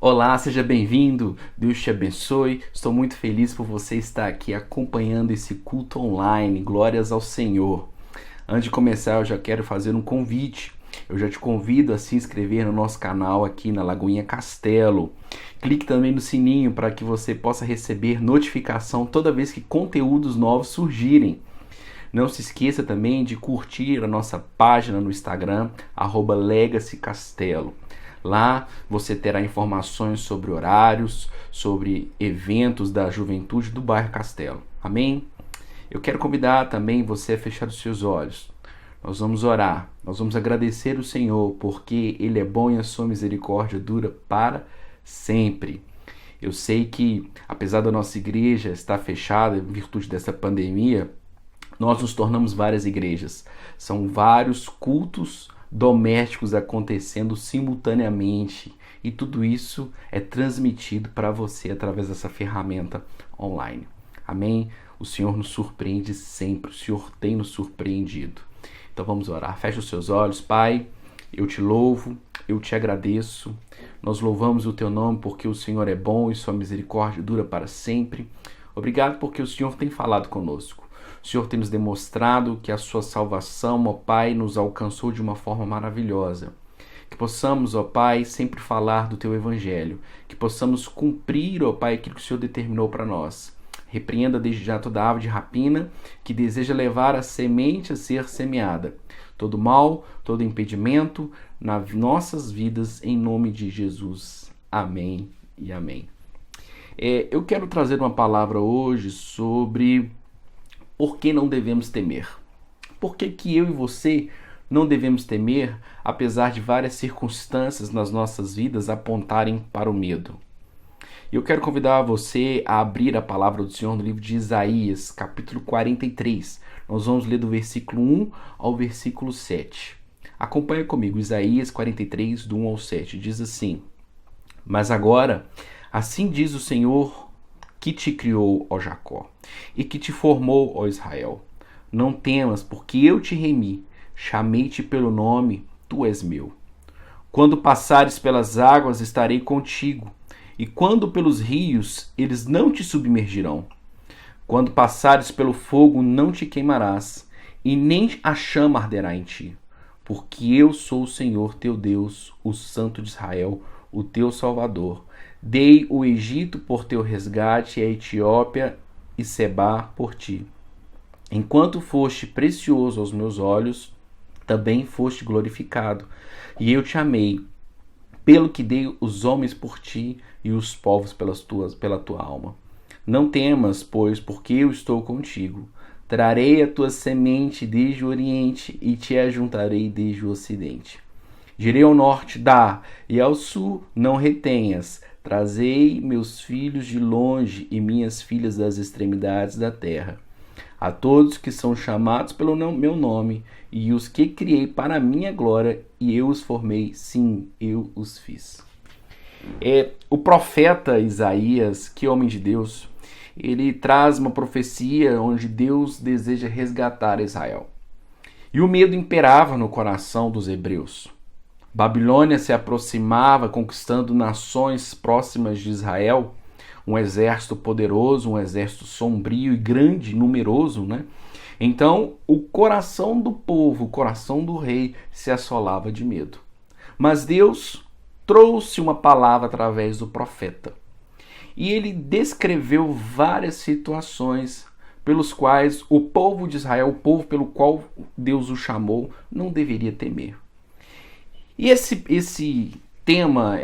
Olá, seja bem-vindo, Deus te abençoe. Estou muito feliz por você estar aqui acompanhando esse culto online. Glórias ao Senhor. Antes de começar, eu já quero fazer um convite. Eu já te convido a se inscrever no nosso canal aqui na Lagoinha Castelo. Clique também no sininho para que você possa receber notificação toda vez que conteúdos novos surgirem. Não se esqueça também de curtir a nossa página no Instagram, @LegacyCastelo. Lá você terá informações sobre horários, sobre eventos da juventude do bairro Castelo. Amém? Eu quero convidar também você a fechar os seus olhos. Nós vamos orar, nós vamos agradecer o Senhor, porque Ele é bom e a sua misericórdia dura para sempre. Eu sei que, apesar da nossa igreja estar fechada em virtude dessa pandemia, nós nos tornamos várias igrejas. São vários cultos domésticos acontecendo simultaneamente. E tudo isso é transmitido para você através dessa ferramenta online. Amém? O Senhor nos surpreende sempre. O Senhor tem nos surpreendido. Então vamos orar. Feche os seus olhos. Pai, eu te louvo, eu te agradeço. Nós louvamos o teu nome porque o Senhor é bom e sua misericórdia dura para sempre. Obrigado porque o Senhor tem falado conosco. O Senhor tem nos demonstrado que a sua salvação, ó Pai, nos alcançou de uma forma maravilhosa. Que possamos, ó Pai, sempre falar do teu evangelho. Que possamos cumprir, ó Pai, aquilo que o Senhor determinou para nós. Repreenda desde já toda ave de rapina que deseja levar a semente a ser semeada. Todo mal, todo impedimento nas nossas vidas, em nome de Jesus. Amém e amém. Eu quero trazer uma palavra hoje sobre por que não devemos temer. Por que eu e você não devemos temer, apesar de várias circunstâncias nas nossas vidas apontarem para o medo? Eu quero convidar você a abrir a palavra do Senhor no livro de Isaías, capítulo 43. Nós vamos ler do versículo 1 ao versículo 7. Acompanha comigo, Isaías 43, do 1 ao 7. Diz assim: Mas agora, assim diz o Senhor que te criou, ó Jacó, e que te formou, ó Israel. Não temas, porque eu te remi, chamei-te pelo nome, tu és meu. Quando passares pelas águas, estarei contigo, e quando pelos rios, eles não te submergirão. Quando passares pelo fogo, não te queimarás, e nem a chama arderá em ti, porque eu sou o Senhor teu Deus, o Santo de Israel, o teu Salvador. Dei o Egito por teu resgate, e a Etiópia e Sebá por ti. Enquanto foste precioso aos meus olhos, também foste glorificado, e eu te amei, pelo que dei os homens por ti e os povos pela tua alma. Não temas, pois, porque eu estou contigo. Trarei a tua semente desde o oriente e te ajuntarei desde o ocidente. Direi ao norte, dá, e ao sul, não retenhas. Trazei meus filhos de longe e minhas filhas das extremidades da terra. A todos que são chamados pelo meu nome, e os que criei para a minha glória, e eu os formei, sim, eu os fiz. O profeta Isaías, que homem de Deus, ele traz uma profecia onde Deus deseja resgatar Israel. E o medo imperava no coração dos hebreus. Babilônia se aproximava, conquistando nações próximas de Israel, um exército poderoso, um exército sombrio e grande, numeroso, né? Então, o coração do povo, o coração do rei se assolava de medo. Mas Deus trouxe uma palavra através do profeta. E ele descreveu várias situações pelos quais o povo de Israel, o povo pelo qual Deus o chamou, não deveria temer. E esse tema,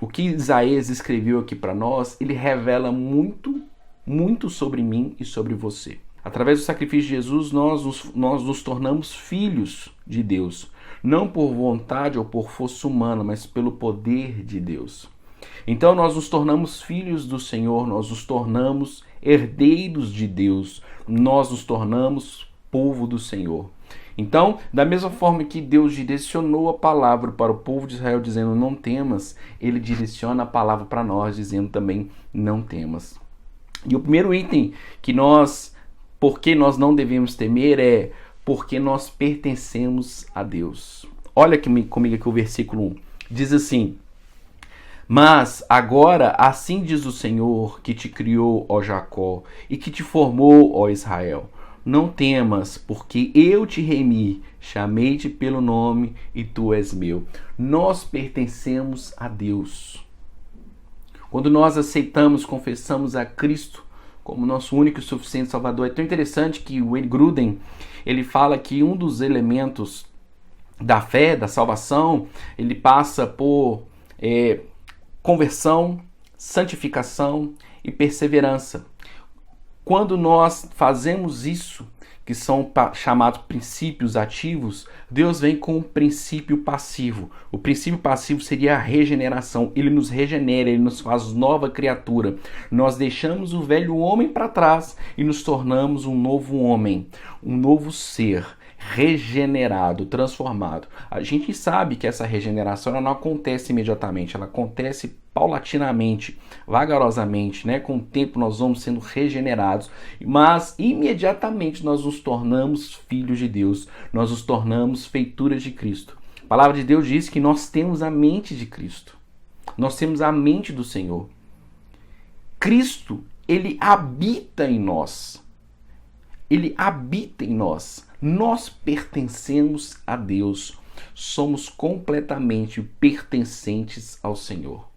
o que Isaías escreveu aqui para nós, ele revela muito, muito sobre mim e sobre você. Através do sacrifício de Jesus, nós nos tornamos filhos de Deus. Não por vontade ou por força humana, mas pelo poder de Deus. Então nós nos tornamos filhos do Senhor, nós nos tornamos herdeiros de Deus, nós nos tornamos povo do Senhor. Então, da mesma forma que Deus direcionou a palavra para o povo de Israel dizendo não temas, ele direciona a palavra para nós dizendo também não temas. E o primeiro item porque nós não devemos temer é porque nós pertencemos a Deus. Olha comigo aqui o versículo 1. Diz assim: Mas agora, assim diz o Senhor, que te criou, ó Jacó, e que te formou, ó Israel. Não temas, porque eu te remi, chamei-te pelo nome e tu és meu. Nós pertencemos a Deus. Quando nós aceitamos, confessamos a Cristo como nosso único e suficiente Salvador, é tão interessante que o Wayne Grudem, ele fala que um dos elementos da fé, da salvação, ele passa por conversão, santificação e perseverança. Quando nós fazemos isso, que são chamados princípios ativos, Deus vem com o princípio passivo. O princípio passivo seria a regeneração. Ele nos regenera, ele nos faz nova criatura. Nós deixamos o velho homem para trás e nos tornamos um novo homem, um novo ser, regenerado, transformado. A gente sabe que essa regeneração ela não acontece imediatamente, ela acontece paulatinamente, vagarosamente, né? Com o tempo nós vamos sendo regenerados, mas imediatamente nós nos tornamos filhos de Deus, nós nos tornamos feituras de Cristo. A palavra de Deus diz que nós temos a mente de Cristo, nós temos a mente do Senhor. Cristo, ele habita em nós. Ele habita em nós. Nós pertencemos a Deus. Somos completamente pertencentes ao Senhor.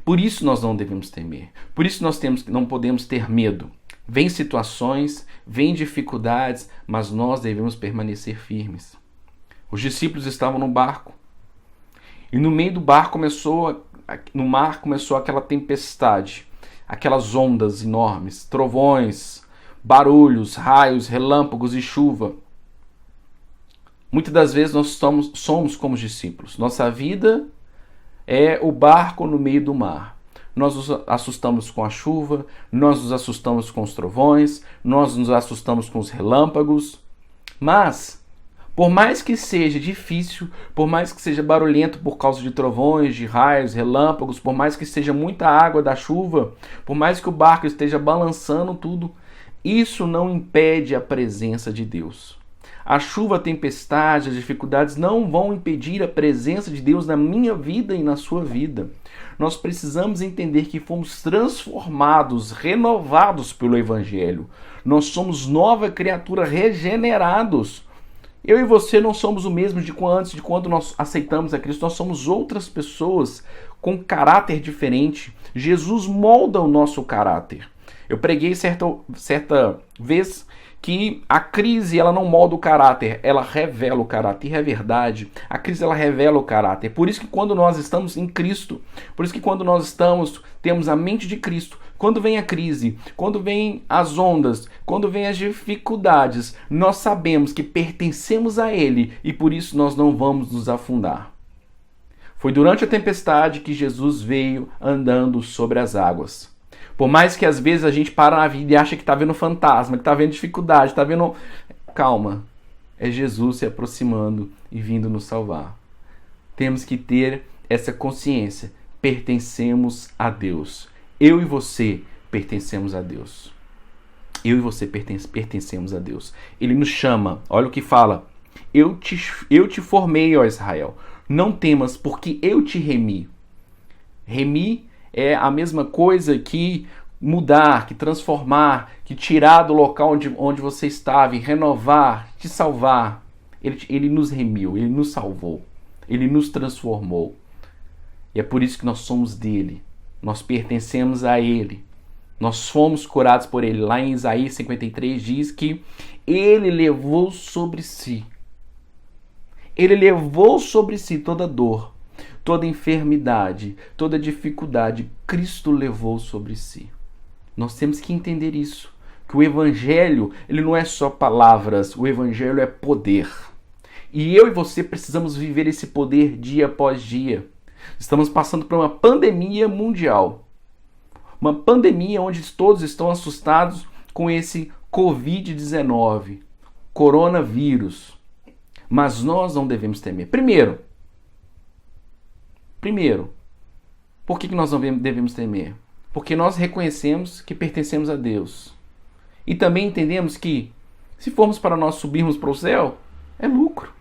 Por isso nós não devemos temer. Por isso nós não podemos ter medo. Vem situações, vem dificuldades, mas nós devemos permanecer firmes. Os discípulos estavam no barco. E no meio do barco no mar começou aquela tempestade, aquelas ondas enormes, trovões, barulhos, raios, relâmpagos e chuva. Muitas das vezes nós somos como os discípulos. Nossa vida é o barco no meio do mar. Nós nos assustamos com a chuva, nós nos assustamos com os trovões, nós nos assustamos com os relâmpagos. Mas, por mais que seja difícil, por mais que seja barulhento por causa de trovões, de raios, relâmpagos, por mais que seja muita água da chuva, por mais que o barco esteja balançando tudo, isso não impede a presença de Deus. A chuva, a tempestade, as dificuldades não vão impedir a presença de Deus na minha vida e na sua vida. Nós precisamos entender que fomos transformados, renovados pelo Evangelho. Nós somos nova criatura, regenerados. Eu e você não somos o mesmo antes de quando nós aceitamos a Cristo. Nós somos outras pessoas com caráter diferente. Jesus molda o nosso caráter. Eu preguei certa vez que a crise ela não molda o caráter, ela revela o caráter. E é verdade, a crise ela revela o caráter. Por isso que quando nós estamos em Cristo, por isso que quando nós temos a mente de Cristo, quando vem a crise, quando vem as ondas, quando vem as dificuldades, nós sabemos que pertencemos a Ele e por isso nós não vamos nos afundar. Foi durante a tempestade que Jesus veio andando sobre as águas. Por mais que às vezes a gente para na vida e acha que está vendo fantasma, que está vendo dificuldade, está vendo... Calma, é Jesus se aproximando e vindo nos salvar. Temos que ter essa consciência. Pertencemos a Deus. Eu e você pertencemos a Deus. Eu e você pertencemos a Deus. Ele nos chama, olha o que fala. Eu te formei, ó Israel. Não temas, porque eu te remi. Remi é a mesma coisa que mudar, que transformar, que tirar do local onde você estava e renovar, te salvar. Ele nos remiu, ele nos salvou, ele nos transformou. E é por isso que nós somos dele, nós pertencemos a ele, nós fomos curados por ele. Lá em Isaías 53 diz que ele levou sobre si. Ele levou sobre si toda dor, toda enfermidade, toda dificuldade, Cristo levou sobre si. Nós temos que entender isso, que o Evangelho ele não é só palavras, o Evangelho é poder. E eu e você precisamos viver esse poder dia após dia. Estamos passando por uma pandemia mundial, uma pandemia onde todos estão assustados com esse Covid-19, coronavírus. Mas nós não devemos temer. Primeiro, por que nós não devemos temer? Porque nós reconhecemos que pertencemos a Deus. E também entendemos que, se formos para nós subirmos para o céu, é lucro.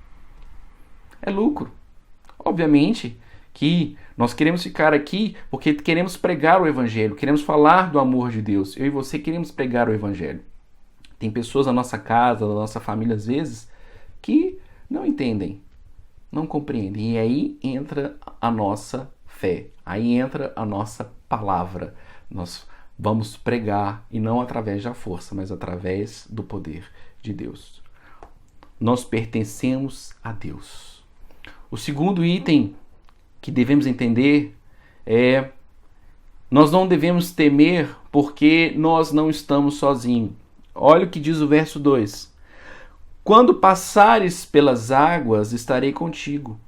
É lucro. Obviamente que nós queremos ficar aqui porque queremos pregar o Evangelho, queremos falar do amor de Deus. Eu e você queremos pregar o Evangelho. Tem pessoas na nossa casa, na nossa família, às vezes, que não entendem, não compreendem. E aí entra a nossa fé, aí entra a nossa palavra. Nós vamos pregar, e não através da força, mas através do poder de Deus. Nós pertencemos a Deus. O segundo item que devemos entender é: nós não devemos temer porque nós não estamos sozinhos. Olha o que diz o verso 2. Quando passares pelas águas, estarei contigo.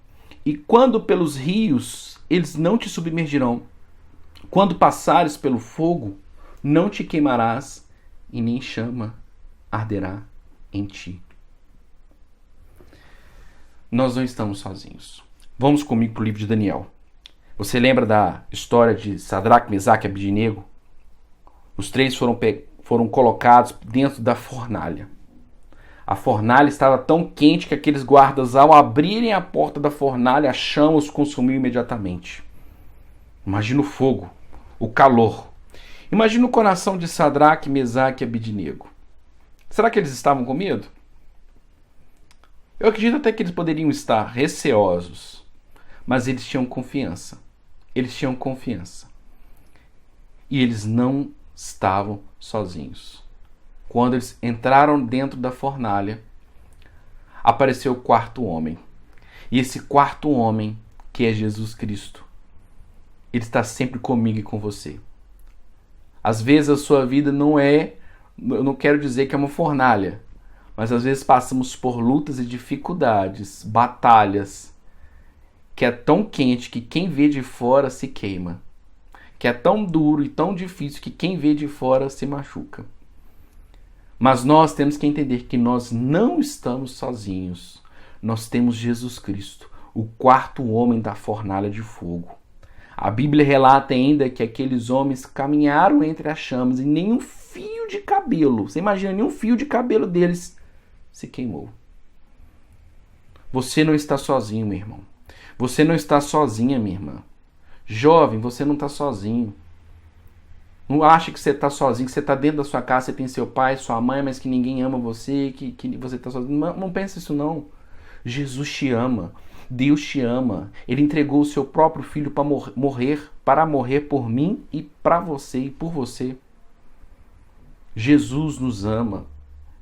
E quando pelos rios, eles não te submergirão. Quando passares pelo fogo, não te queimarás, e nem chama arderá em ti. Nós não estamos sozinhos. Vamos comigo para o livro de Daniel. Você lembra da história de Sadraque, Mesaque e Abednego? Os três foram colocados dentro da fornalha. A fornalha estava tão quente que aqueles guardas, ao abrirem a porta da fornalha, a chama os consumiu imediatamente. Imagina o fogo, o calor. Imagina o coração de Sadraque, Mesaque e Abednego. Será que eles estavam com medo? Eu acredito até que eles poderiam estar receosos, mas eles tinham confiança. Eles tinham confiança. E eles não estavam sozinhos. Quando eles entraram dentro da fornalha, apareceu o quarto homem. E esse quarto homem, que é Jesus Cristo, ele está sempre comigo e com você. Às vezes a sua vida não é, eu não quero dizer que é uma fornalha, mas às vezes passamos por lutas e dificuldades, batalhas, que é tão quente que quem vê de fora se queima. Que é tão duro e tão difícil que quem vê de fora se machuca. Mas nós temos que entender que nós não estamos sozinhos. Nós temos Jesus Cristo, o quarto homem da fornalha de fogo. A Bíblia relata ainda que aqueles homens caminharam entre as chamas e nenhum fio de cabelo, você imagina, nenhum fio de cabelo deles se queimou. Você não está sozinho, meu irmão. Você não está sozinha, minha irmã. Jovem, você não está sozinho. Não acha que você está sozinho, que você está dentro da sua casa, você tem seu pai, sua mãe, mas que ninguém ama você, que você está sozinho. Não pense isso não. Jesus te ama. Deus te ama. Ele entregou o seu próprio filho para morrer por mim e para você e por você. Jesus nos ama.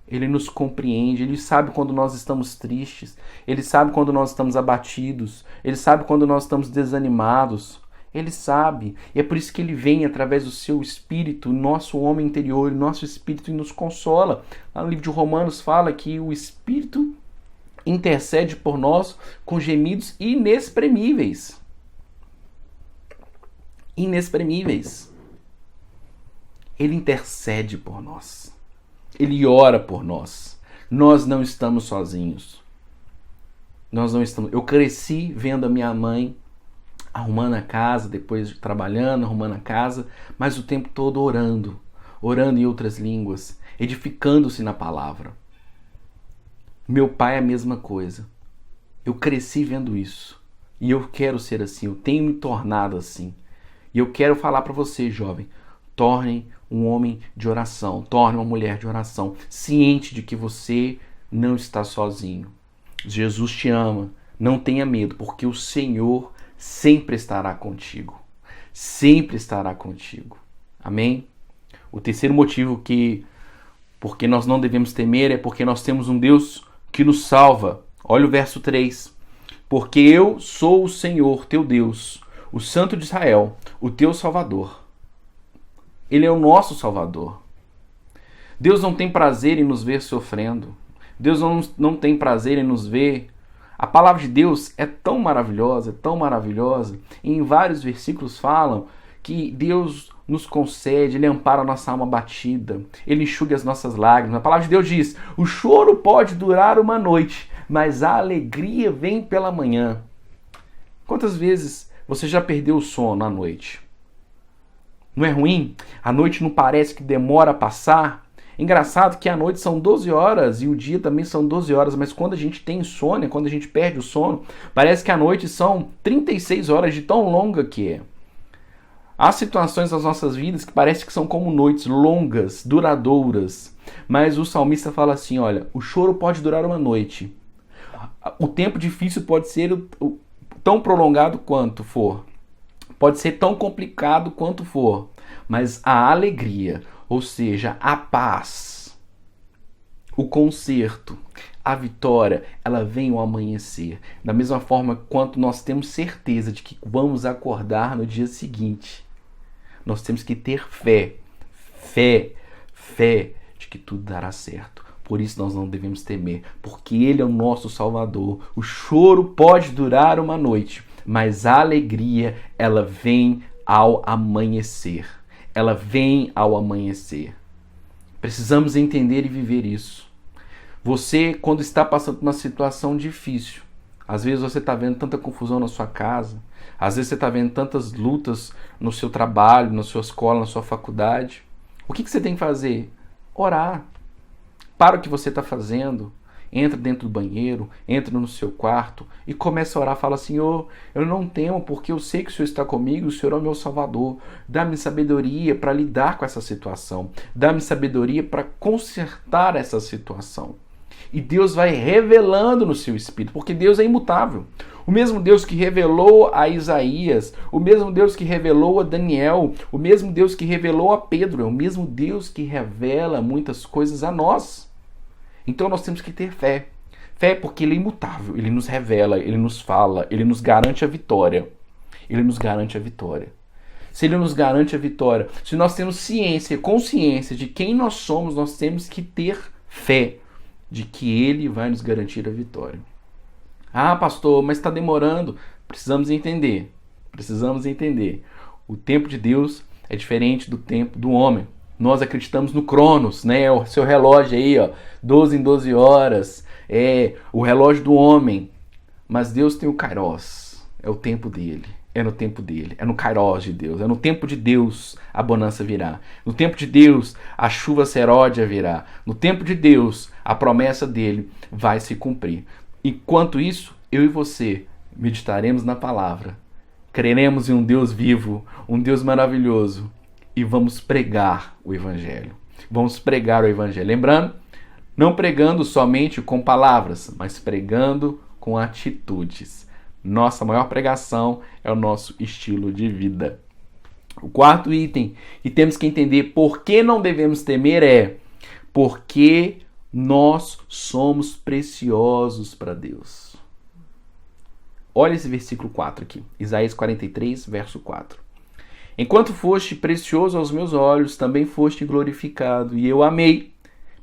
Ele nos compreende. Ele sabe quando nós estamos tristes. Ele sabe quando nós estamos abatidos. Ele sabe quando nós estamos desanimados. Ele sabe. E é por isso que ele vem através do seu espírito, nosso homem interior, nosso espírito, e nos consola. Lá no livro de Romanos fala que o espírito intercede por nós com gemidos inexprimíveis. Inexprimíveis. Ele intercede por nós. Ele ora por nós. Nós não estamos sozinhos. Nós não estamos. Eu cresci vendo a minha mãe arrumando a casa, depois trabalhando, arrumando a casa, mas o tempo todo orando em outras línguas, edificando-se na palavra. Meu pai é a mesma coisa. Eu cresci vendo isso. E eu quero ser assim, eu tenho me tornado assim. E eu quero falar para você, jovem, torne um homem de oração, torne uma mulher de oração, ciente de que você não está sozinho. Jesus te ama, não tenha medo, porque o Senhor sempre estará contigo. Sempre estará contigo. Amém? O terceiro motivo porque nós não devemos temer é porque nós temos um Deus que nos salva. Olha o verso 3. Porque eu sou o Senhor, teu Deus, o Santo de Israel, o teu Salvador. Ele é o nosso Salvador. Deus não tem prazer em nos ver sofrendo. Deus não tem prazer em nos ver. A palavra de Deus é tão maravilhosa, e em vários versículos falam que Deus nos concede, Ele ampara a nossa alma batida, Ele enxuga as nossas lágrimas. A palavra de Deus diz: o choro pode durar uma noite, mas a alegria vem pela manhã. Quantas vezes você já perdeu o sono à noite? Não é ruim? A noite não parece que demora a passar? Engraçado que a noite são 12 horas e o dia também são 12 horas, mas quando a gente tem insônia, quando a gente perde o sono, parece que a noite são 36 horas de tão longa que é. Há situações nas nossas vidas que parece que são como noites longas, duradouras, mas o salmista fala assim, olha, o choro pode durar uma noite, o tempo difícil pode ser tão prolongado quanto for, pode ser tão complicado quanto for, mas a alegria, ou seja, a paz, o conserto, a vitória, ela vem ao amanhecer. Da mesma forma quanto nós temos certeza de que vamos acordar no dia seguinte, nós temos que ter fé de que tudo dará certo. Por isso nós não devemos temer, porque Ele é o nosso Salvador. O choro pode durar uma noite, mas a alegria, ela vem ao amanhecer. Ela vem ao amanhecer. Precisamos entender e viver isso. Você, quando está passando por uma situação difícil, às vezes você está vendo tanta confusão na sua casa, às vezes você está vendo tantas lutas no seu trabalho, na sua escola, na sua faculdade. O que você tem que fazer? Orar. Para o que você está fazendo, entra dentro do banheiro, entra no seu quarto e começa a orar. Fala, Senhor, eu não temo porque eu sei que o Senhor está comigo, o Senhor é o meu Salvador. Dá-me sabedoria para lidar com essa situação. Dá-me sabedoria para consertar essa situação. E Deus vai revelando no seu espírito, porque Deus é imutável. O mesmo Deus que revelou a Isaías, o mesmo Deus que revelou a Daniel, o mesmo Deus que revelou a Pedro, é o mesmo Deus que revela muitas coisas a nós. Então nós temos que ter fé. Fé porque Ele é imutável, Ele nos revela, Ele nos fala, Ele nos garante a vitória. Ele nos garante a vitória. Se Ele nos garante a vitória, se nós temos ciência, consciência de quem nós somos, nós temos que ter fé de que Ele vai nos garantir a vitória. Ah, pastor, mas está demorando. Precisamos entender. O tempo de Deus é diferente do tempo do homem. Nós acreditamos no Cronos, né? O seu relógio aí, ó, 12 em 12 horas. É o relógio do homem. Mas Deus tem o Kairos. É o tempo dele. É no tempo dele. É no Kairos de Deus. É no tempo de Deus a bonança virá. No tempo de Deus a chuva seródia virá. No tempo de Deus a promessa dele vai se cumprir. Enquanto isso, eu e você meditaremos na palavra. Creremos em um Deus vivo, um Deus maravilhoso. E vamos pregar o Evangelho. Vamos pregar o Evangelho. Lembrando, não pregando somente com palavras, mas pregando com atitudes. Nossa maior pregação é o nosso estilo de vida. O quarto item que temos que entender por que não devemos temer é porque nós somos preciosos para Deus. Olha esse versículo 4 aqui. Isaías 43, verso 4. Enquanto foste precioso aos meus olhos, também foste glorificado, e eu amei,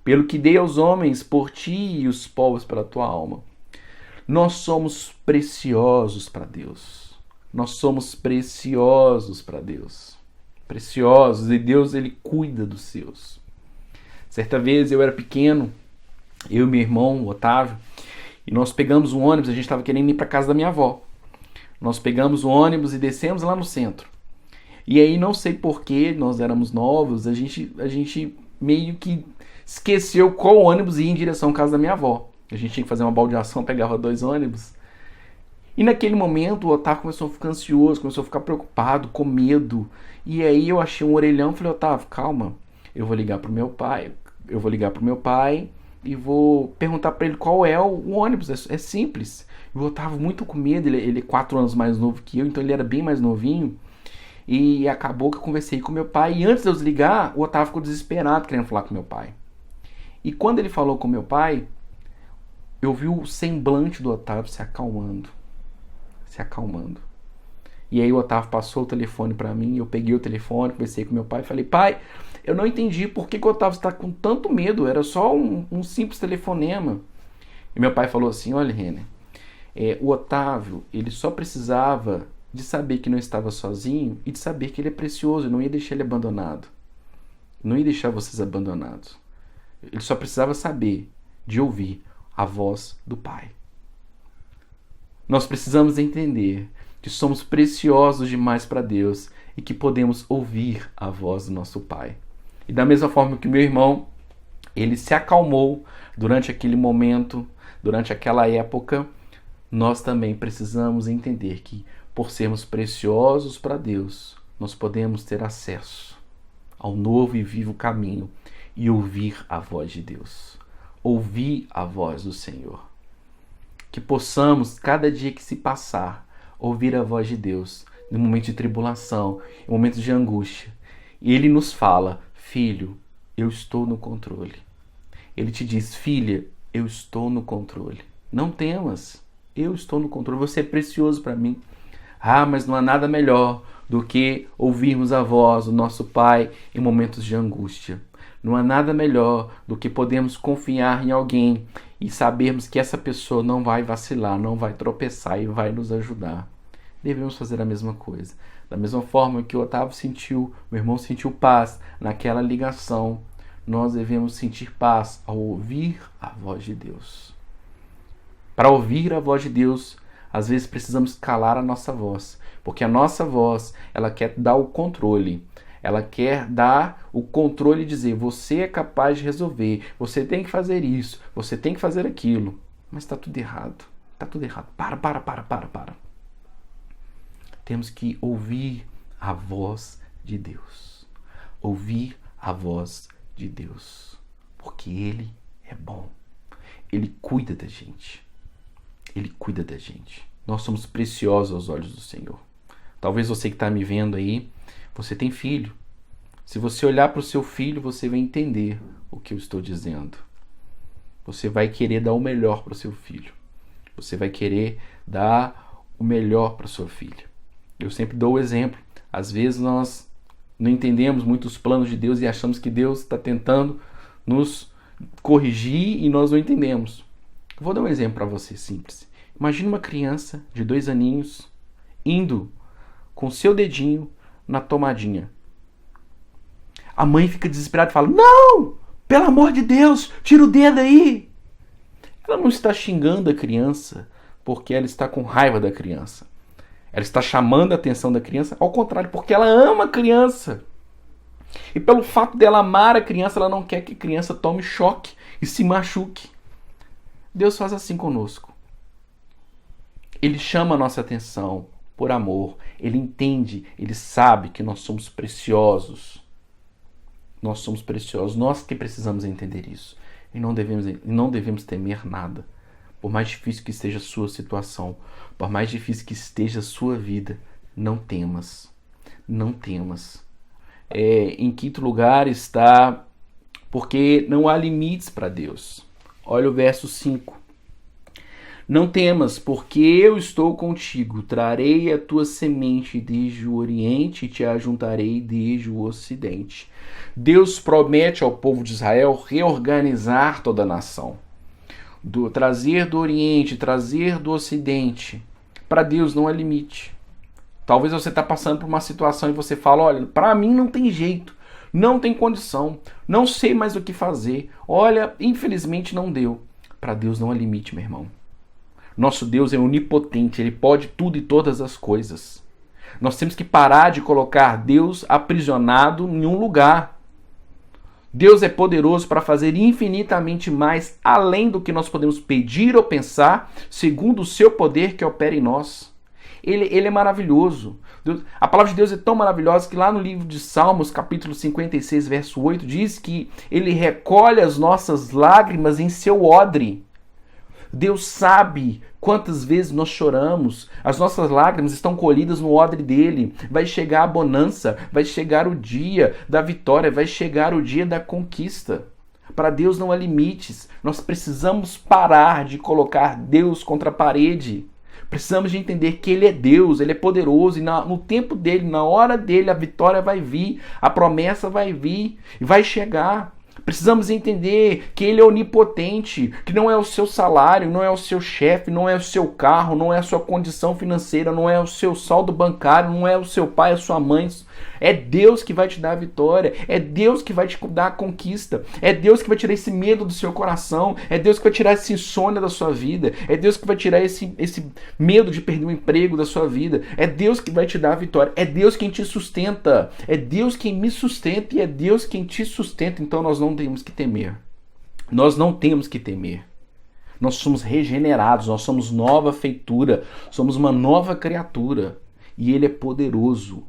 pelo que dei aos homens por ti e os povos pela tua alma. Nós somos preciosos para Deus. Nós somos preciosos para Deus. Preciosos, e Deus, Ele cuida dos seus. Certa vez eu era pequeno, eu e meu irmão, o Otávio, e nós pegamos um ônibus, a gente estava querendo ir para casa da minha avó. Nós pegamos o ônibus e descemos lá no centro. E aí, não sei porquê, nós éramos novos, a gente meio que esqueceu qual ônibus ia em direção à casa da minha avó. A gente tinha que fazer uma baldeação, pegava 2 ônibus. E naquele momento o Otávio começou a ficar ansioso, começou a ficar preocupado, com medo. E aí eu achei um orelhão e falei, Otávio, calma, eu vou ligar pro meu pai e vou perguntar para ele qual é o ônibus, é simples. E o Otávio muito com medo, ele é 4 anos mais novo que eu, então ele era bem mais novinho. E acabou que eu conversei com meu pai. E antes de eu desligar, o Otávio ficou desesperado querendo falar com meu pai. E quando ele falou com meu pai, eu vi o semblante do Otávio se acalmando. E aí o Otávio passou o telefone para mim. Eu peguei o telefone, conversei com meu pai. Falei, pai, eu não entendi por que o Otávio está com tanto medo. Era só um simples telefonema. E meu pai falou assim, olha, Renner, o Otávio, ele só precisava de saber que não estava sozinho e de saber que ele é precioso, eu não ia deixar ele abandonado. Não ia deixar vocês abandonados. Ele só precisava saber de ouvir a voz do Pai. Nós precisamos entender que somos preciosos demais para Deus e que podemos ouvir a voz do nosso Pai. E da mesma forma que meu irmão, ele se acalmou durante aquele momento, durante aquela época. Nós também precisamos entender que, por sermos preciosos para Deus, nós podemos ter acesso ao novo e vivo caminho e ouvir a voz de Deus, ouvir a voz do Senhor. Que possamos, cada dia que se passar, ouvir a voz de Deus no momento de tribulação, em momentos de angústia. E Ele nos fala: filho, eu estou no controle. Ele te diz: filha, eu estou no controle. Não temas, eu estou no controle. Você é precioso para mim. Mas não há nada melhor do que ouvirmos a voz do nosso Pai em momentos de angústia. Não há nada melhor do que podermos confiar em alguém e sabermos que essa pessoa não vai vacilar, não vai tropeçar e vai nos ajudar. Devemos fazer a mesma coisa. Da mesma forma que o Otávio sentiu, meu irmão sentiu paz naquela ligação, nós devemos sentir paz ao ouvir a voz de Deus. Para ouvir a voz de Deus, às vezes precisamos calar a nossa voz, porque a nossa voz, ela quer dar o controle. Ela quer dar o controle e dizer: você é capaz de resolver, você tem que fazer isso, você tem que fazer aquilo. Mas está tudo errado. Está tudo errado. Para. Temos que ouvir a voz de Deus. Ouvir a voz de Deus. Porque Ele é bom. Ele cuida da gente. Ele cuida da gente. Nós somos preciosos aos olhos do Senhor. Talvez você que está me vendo aí, você tem filho. Se você olhar para o seu filho, você vai entender o que eu estou dizendo. Você vai querer dar o melhor para o seu filho. Você vai querer dar o melhor para sua filha. Eu sempre dou o exemplo. Às vezes nós não entendemos muito os planos de Deus e achamos que Deus está tentando nos corrigir e nós não entendemos. Vou dar um exemplo para você simples. Imagina uma criança de 2 aninhos indo com seu dedinho na tomadinha. A mãe fica desesperada e fala: não! Pelo amor de Deus, tira o dedo aí! Ela não está xingando a criança porque ela está com raiva da criança. Ela está chamando a atenção da criança, ao contrário, porque ela ama a criança. E pelo fato dela amar a criança, ela não quer que a criança tome choque e se machuque. Deus faz assim conosco. Ele chama a nossa atenção por amor. Ele entende, ele sabe que nós somos preciosos. Nós somos preciosos. Nós que precisamos entender isso. E não devemos temer nada. Por mais difícil que esteja a sua situação, por mais difícil que esteja a sua vida, não temas. Não temas. Em quinto lugar está: porque não há limites para Deus. Olha o verso 5. Não temas, porque eu estou contigo. Trarei a tua semente desde o oriente e te ajuntarei desde o ocidente. Deus promete ao povo de Israel reorganizar toda a nação. Trazer do oriente, trazer do ocidente. Para Deus não há limite. Talvez você está passando por uma situação e você fala: olha, para mim não tem jeito. Não tem condição. Não sei mais o que fazer. Olha, infelizmente não deu. Para Deus não há limite, meu irmão. Nosso Deus é onipotente, Ele pode tudo e todas as coisas. Nós temos que parar de colocar Deus aprisionado em um lugar. Deus é poderoso para fazer infinitamente mais, além do que nós podemos pedir ou pensar, segundo o seu poder que opera em nós. Ele é maravilhoso. A palavra de Deus é tão maravilhosa que lá no livro de Salmos, capítulo 56, verso 8, diz que Ele recolhe as nossas lágrimas em seu odre. Deus sabe quantas vezes nós choramos, as nossas lágrimas estão colhidas no odre dele. Vai chegar a bonança, vai chegar o dia da vitória, vai chegar o dia da conquista. Para Deus não há limites. Nós precisamos parar de colocar Deus contra a parede. Precisamos de entender que Ele é Deus, Ele é poderoso e no tempo dele, na hora dele, a vitória vai vir, a promessa vai vir e vai chegar. Precisamos entender que Ele é onipotente, que não é o seu salário, não é o seu chefe, não é o seu carro, não é a sua condição financeira, não é o seu saldo bancário, não é o seu pai, a sua mãe. É Deus que vai te dar a vitória, é Deus que vai te dar a conquista, é Deus que vai tirar esse medo do seu coração, é Deus que vai tirar essa insônia da sua vida, é Deus que vai tirar esse medo de perder o emprego da sua vida, é Deus que vai te dar a vitória, é Deus quem te sustenta, é Deus quem me sustenta e é Deus quem te sustenta, então nós não temos que temer. Nós não temos que temer. Nós somos regenerados, nós somos nova feitura, somos uma nova criatura. E Ele é poderoso.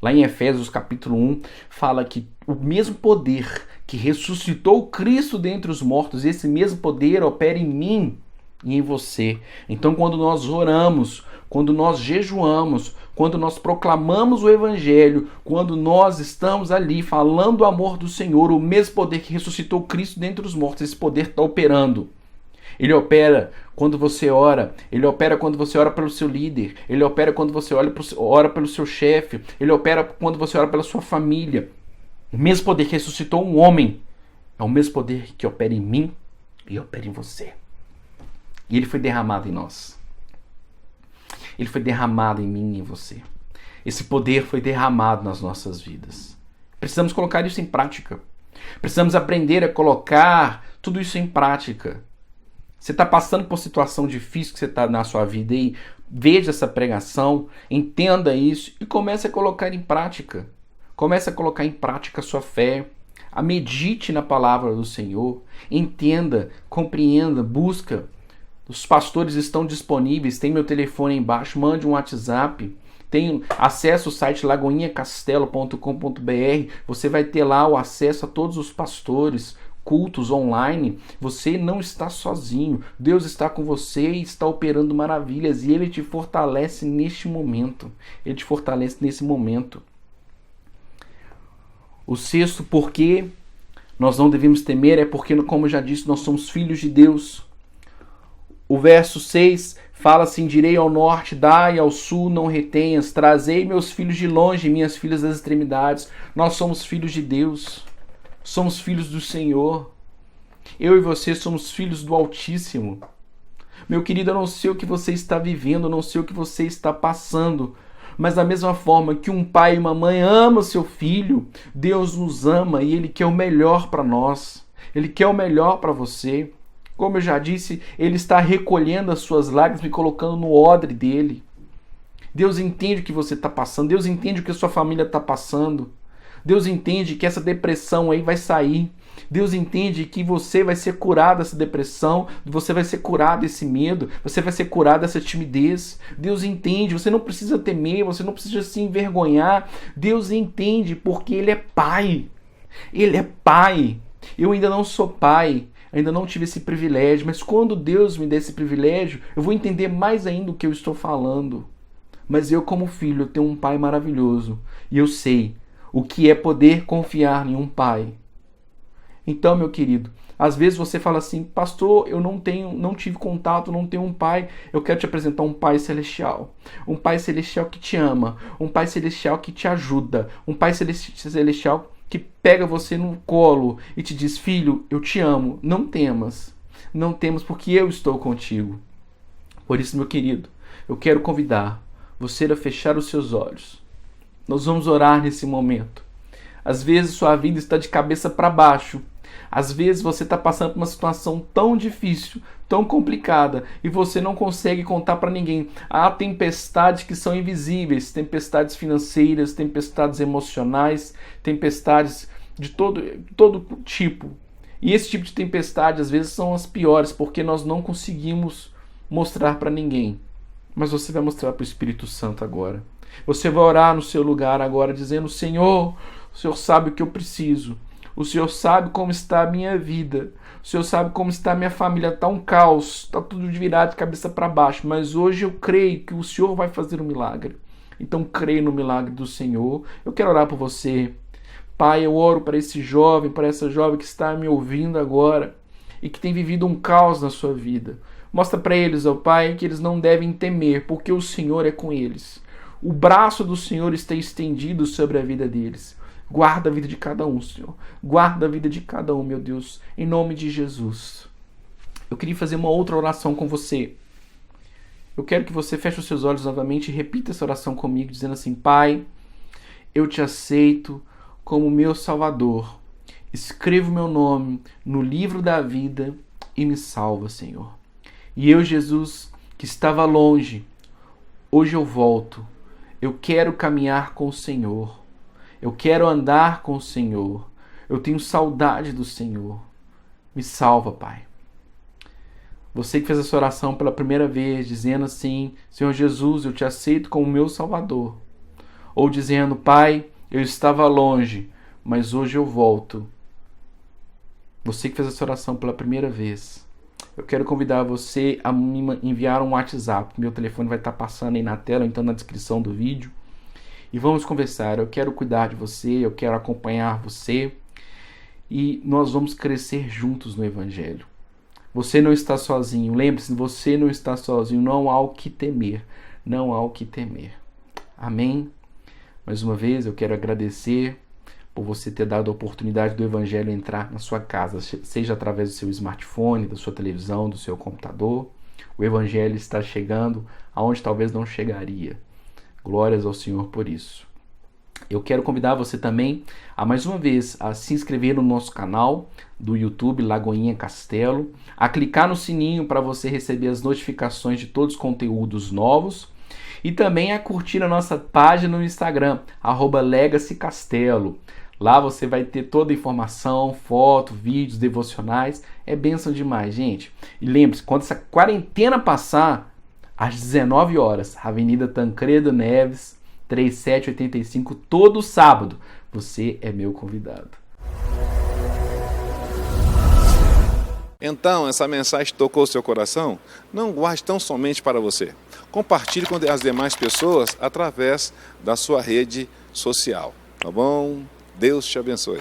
Lá em Efésios capítulo 1, fala que o mesmo poder que ressuscitou Cristo dentre os mortos, esse mesmo poder opera em mim e em você. Então, quando nós oramos, quando nós jejuamos, quando nós proclamamos o Evangelho, quando nós estamos ali falando o amor do Senhor, o mesmo poder que ressuscitou Cristo dentre os mortos, esse poder está operando. Ele opera quando você ora, ele opera quando você ora pelo seu líder, ele opera quando você ora pelo seu chefe, ele opera quando você ora pela sua família. O mesmo poder que ressuscitou um homem é o mesmo poder que opera em mim e opera em você. E ele foi derramado em nós. Ele foi derramado em mim e em você. Esse poder foi derramado nas nossas vidas. Precisamos colocar isso em prática. Precisamos aprender a colocar tudo isso em prática. Você está passando por situação difícil que você está na sua vida aí, veja essa pregação, entenda isso e comece a colocar em prática. Comece a colocar em prática a sua fé. Medite na palavra do Senhor. Entenda, compreenda, busca. Os pastores estão disponíveis, tem meu telefone aí embaixo, mande um WhatsApp. Tem acesso ao site lagoinhacastelo.com.br. Você vai ter lá o acesso a todos os pastores, cultos online. Você não está sozinho. Deus está com você e está operando maravilhas. E Ele te fortalece neste momento. Ele te fortalece nesse momento. O sexto porquê nós não devemos temer é porque, como eu já disse, nós somos filhos de Deus. O verso 6 fala assim: direi ao norte, dai, ao sul, não retenhas. Trazei meus filhos de longe, minhas filhas das extremidades. Nós somos filhos de Deus. Somos filhos do Senhor. Eu e você somos filhos do Altíssimo. Meu querido, eu não sei o que você está vivendo, eu não sei o que você está passando, mas da mesma forma que um pai e uma mãe amam seu filho, Deus nos ama e Ele quer o melhor para nós. Ele quer o melhor para você. Como eu já disse, Ele está recolhendo as suas lágrimas e colocando no odre dele. Deus entende o que você está passando, Deus entende o que a sua família está passando. Deus entende que essa depressão aí vai sair. Deus entende que você vai ser curado dessa depressão, você vai ser curado desse medo, você vai ser curado dessa timidez. Deus entende, você não precisa temer, você não precisa se envergonhar. Deus entende porque Ele é Pai. Ele é Pai. Eu ainda não sou pai, ainda não tive esse privilégio, mas quando Deus me der esse privilégio, eu vou entender mais ainda o que eu estou falando. Mas eu, como filho, eu tenho um pai maravilhoso e eu sei o que é poder confiar em um pai. Então, meu querido, às vezes você fala assim: pastor, eu não tive contato, não tenho um pai. Eu quero te apresentar um pai celestial. Um pai celestial que te ama, um pai celestial que te ajuda, um pai celestial que pega você no colo e te diz: filho, eu te amo, não temas. Não temas porque eu estou contigo. Por isso, meu querido, eu quero convidar você a fechar os seus olhos. Nós vamos orar nesse momento. Às vezes sua vida está de cabeça para baixo. Às vezes você está passando por uma situação tão difícil, tão complicada, e você não consegue contar para ninguém. Há tempestades que são invisíveis, tempestades financeiras, tempestades emocionais, tempestades de todo tipo. E esse tipo de tempestade às vezes são as piores, porque nós não conseguimos mostrar para ninguém. Mas você vai mostrar para o Espírito Santo agora. Você vai orar no seu lugar agora, dizendo: Senhor, o Senhor sabe o que eu preciso. O Senhor sabe como está a minha vida. O Senhor sabe como está a minha família. Está um caos, está tudo virado de cabeça para baixo. Mas hoje eu creio que o Senhor vai fazer um milagre. Então creio no milagre do Senhor. Eu quero orar por você. Pai, eu oro para esse jovem, para essa jovem que está me ouvindo agora e que tem vivido um caos na sua vida. Mostra para eles, ó Pai, que eles não devem temer, porque o Senhor é com eles. O braço do Senhor está estendido sobre a vida deles. Guarda a vida de cada um, Senhor. Guarda a vida de cada um, meu Deus. Em nome de Jesus. Eu queria fazer uma outra oração com você. Eu quero que você feche os seus olhos novamente e repita essa oração comigo, dizendo assim: Pai, eu te aceito como meu Salvador. Escreva o meu nome no livro da vida e me salva, Senhor. E eu, Jesus, que estava longe, hoje eu volto. Eu quero caminhar com o Senhor. Eu quero andar com o Senhor. Eu tenho saudade do Senhor. Me salva, Pai. Você que fez essa oração pela primeira vez, dizendo assim: Senhor Jesus, eu te aceito como meu Salvador. Ou dizendo: Pai, eu estava longe, mas hoje eu volto. Você que fez essa oração pela primeira vez, eu quero convidar você a me enviar um WhatsApp. Meu telefone vai estar passando aí na tela, então na descrição do vídeo. E vamos conversar. Eu quero cuidar de você, eu quero acompanhar você. E nós vamos crescer juntos no Evangelho. Você não está sozinho. Lembre-se, você não está sozinho. Não há o que temer. Não há o que temer. Amém? Mais uma vez, eu quero agradecer por você ter dado a oportunidade do Evangelho entrar na sua casa, seja através do seu smartphone, da sua televisão, do seu computador. O Evangelho está chegando aonde talvez não chegaria. Glórias ao Senhor por isso. Eu quero convidar você também a mais uma vez a se inscrever no nosso canal do YouTube Lagoinha Castelo, a clicar no sininho para você receber as notificações de todos os conteúdos novos e também a curtir a nossa página no Instagram, @LegacyCastelo. Lá você vai ter toda a informação, foto, vídeos, devocionais. É bênção demais, gente. E lembre-se, quando essa quarentena passar, às 19 horas, Avenida Tancredo Neves, 3785, todo sábado, você é meu convidado. Então, essa mensagem tocou o seu coração? Não guarde tão somente para você. Compartilhe com as demais pessoas através da sua rede social. Tá bom? Deus te abençoe.